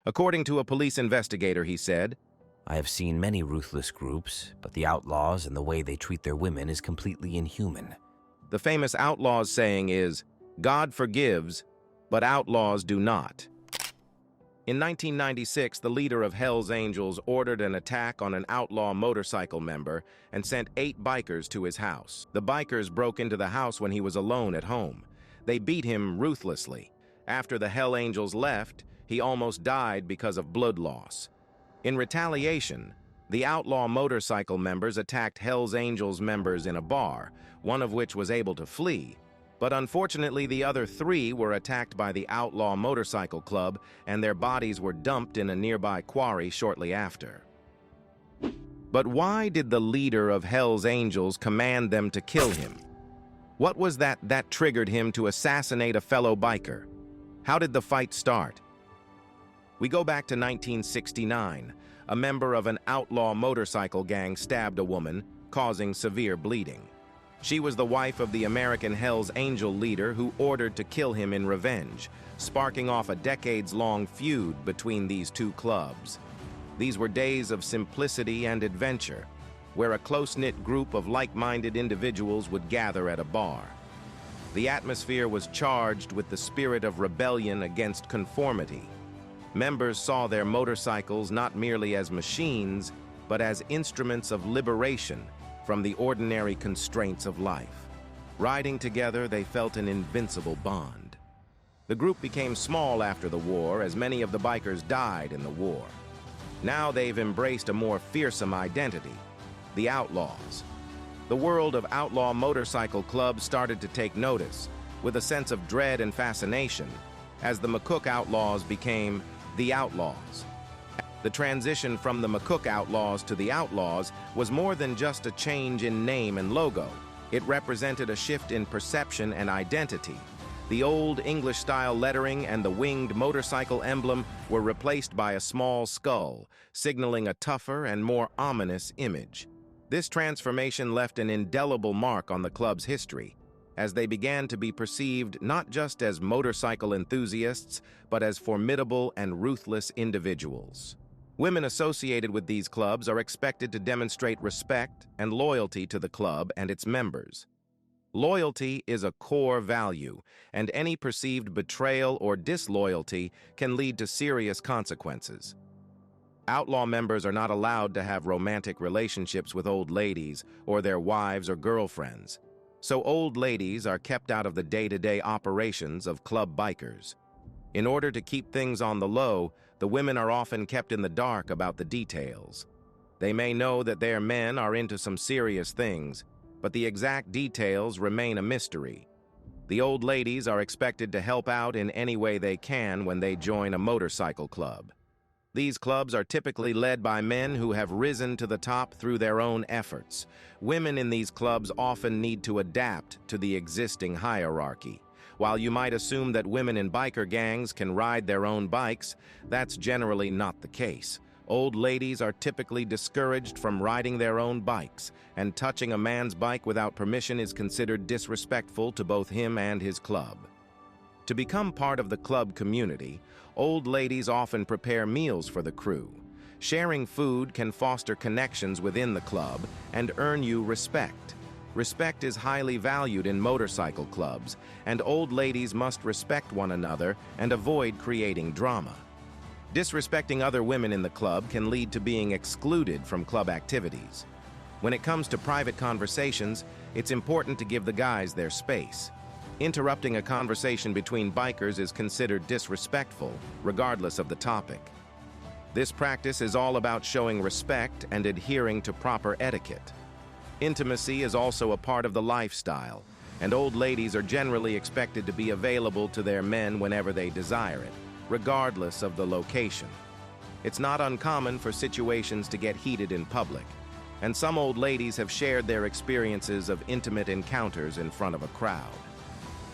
According to a police investigator, he said, I have seen many ruthless groups, but the outlaws and the way they treat their women is completely inhuman. The famous outlaws saying is, God forgives, but outlaws do not. In 1996, the leader of Hell's Angels ordered an attack on an outlaw motorcycle member and sent 8 bikers to his house. The bikers broke into the house when he was alone at home. They beat him ruthlessly. After the Hell Angels left, he almost died because of blood loss. In retaliation, the outlaw motorcycle members attacked Hell's Angels members in a bar, one of which was able to flee. But unfortunately, the other 3 were attacked by the outlaw motorcycle club, and their bodies were dumped in a nearby quarry shortly after. But why did the leader of Hell's Angels command them to kill him? What was that triggered him to assassinate a fellow biker? How did the fight start? We go back to 1969. A member of an outlaw motorcycle gang stabbed a woman, causing severe bleeding. She was the wife of the American Hell's Angel leader who ordered to kill him in revenge, sparking off a decades-long feud between these 2 clubs. These were days of simplicity and adventure, where a close-knit group of like-minded individuals would gather at a bar. The atmosphere was charged with the spirit of rebellion against conformity. Members saw their motorcycles not merely as machines, but as instruments of liberation from the ordinary constraints of life. Riding together, they felt an invincible bond. The group became small after the war, as many of the bikers died in the war. Now they've embraced a more fearsome identity, the outlaws. The world of outlaw motorcycle clubs started to take notice, with a sense of dread and fascination, as the McCook Outlaws became the Outlaws. The transition from the McCook Outlaws to the Outlaws was more than just a change in name and logo. It represented a shift in perception and identity. The old English-style lettering and the winged motorcycle emblem were replaced by a small skull, signaling a tougher and more ominous image. This transformation left an indelible mark on the club's history, as they began to be perceived not just as motorcycle enthusiasts, but as formidable and ruthless individuals. Women associated with these clubs are expected to demonstrate respect and loyalty to the club and its members. Loyalty is a core value, and any perceived betrayal or disloyalty can lead to serious consequences. Outlaw members are not allowed to have romantic relationships with old ladies or their wives or girlfriends, so old ladies are kept out of the day-to-day operations of club bikers. In order to keep things on the low, the women are often kept in the dark about the details. They may know that their men are into some serious things, but the exact details remain a mystery. The old ladies are expected to help out in any way they can when they join a motorcycle club. These clubs are typically led by men who have risen to the top through their own efforts. Women in these clubs often need to adapt to the existing hierarchy. While you might assume that women in biker gangs can ride their own bikes, that's generally not the case. Old ladies are typically discouraged from riding their own bikes, and touching a man's bike without permission is considered disrespectful to both him and his club. To become part of the club community, old ladies often prepare meals for the crew. Sharing food can foster connections within the club and earn you respect. Respect is highly valued in motorcycle clubs, and old ladies must respect one another and avoid creating drama. Disrespecting other women in the club can lead to being excluded from club activities. When it comes to private conversations, it's important to give the guys their space. Interrupting a conversation between bikers is considered disrespectful, regardless of the topic. This practice is all about showing respect and adhering to proper etiquette. Intimacy is also a part of the lifestyle, and old ladies are generally expected to be available to their men whenever they desire it, regardless of the location. It's not uncommon for situations to get heated in public, and some old ladies have shared their experiences of intimate encounters in front of a crowd.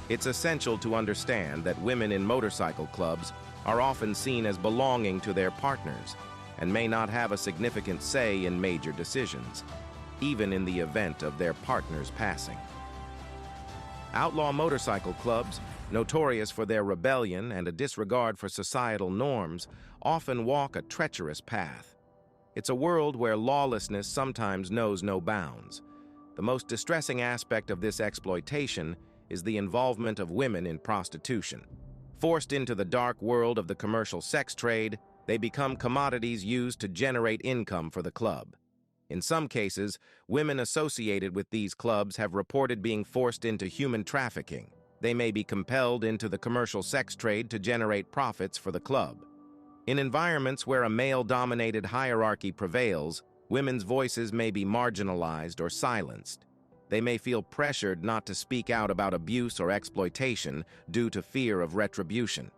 It's essential to understand that women in motorcycle clubs are often seen as belonging to their partners and may not have a significant say in major decisions, even in the event of their partner's passing. Outlaw motorcycle clubs notorious for their rebellion and a disregard for societal norms, often walk a treacherous path. It's a world where lawlessness sometimes knows no bounds. The most distressing aspect of this exploitation is the involvement of women in prostitution. Forced into the dark world of the commercial sex trade, they become commodities used to generate income for the club. In some cases, women associated with these clubs have reported being forced into human trafficking. They may be compelled into the commercial sex trade to generate profits for the club. In environments where a male-dominated hierarchy prevails, women's voices may be marginalized or silenced. They may feel pressured not to speak out about abuse or exploitation due to fear of retribution.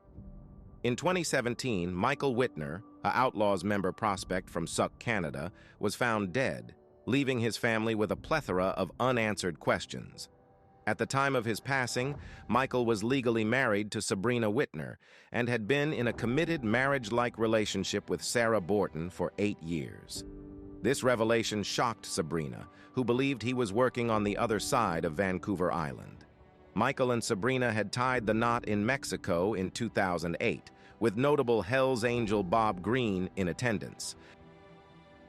In 2017, Michael Whitner, an Outlaws member prospect from Sauk, Canada, was found dead, leaving his family with a plethora of unanswered questions. At the time of his passing, Michael was legally married to Sabrina Whitner and had been in a committed marriage-like relationship with Sarah Borton for 8 years. This revelation shocked Sabrina, who believed he was working on the other side of Vancouver Island. Michael and Sabrina had tied the knot in Mexico in 2008, with notable Hells Angel Bob Green in attendance.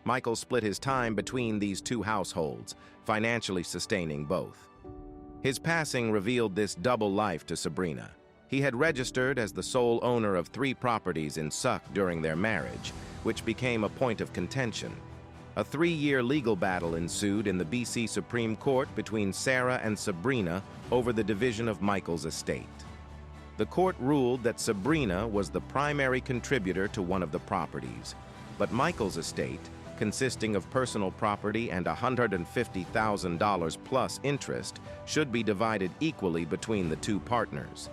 Michael split his time between these two households, financially sustaining both. His passing revealed this double life to Sabrina. He had registered as the sole owner of 3 properties in Sauk during their marriage, which became a point of contention. A 3-year legal battle ensued in the BC Supreme Court between Sarah and Sabrina over the division of Michael's estate. The court ruled that Sabrina was the primary contributor to one of the properties, but Michael's estate, consisting of personal property and $150,000 plus interest, should be divided equally between the 2 partners.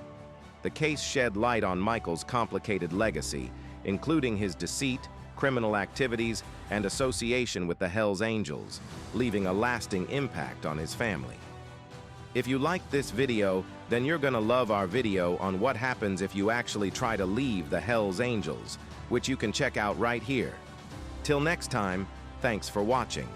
The case shed light on Michael's complicated legacy, including his deceit, criminal activities, and association with the Hells Angels, leaving a lasting impact on his family. If you liked this video, then you're gonna love our video on what happens if you actually try to leave the Hells Angels, which you can check out right here. Till next time, thanks for watching.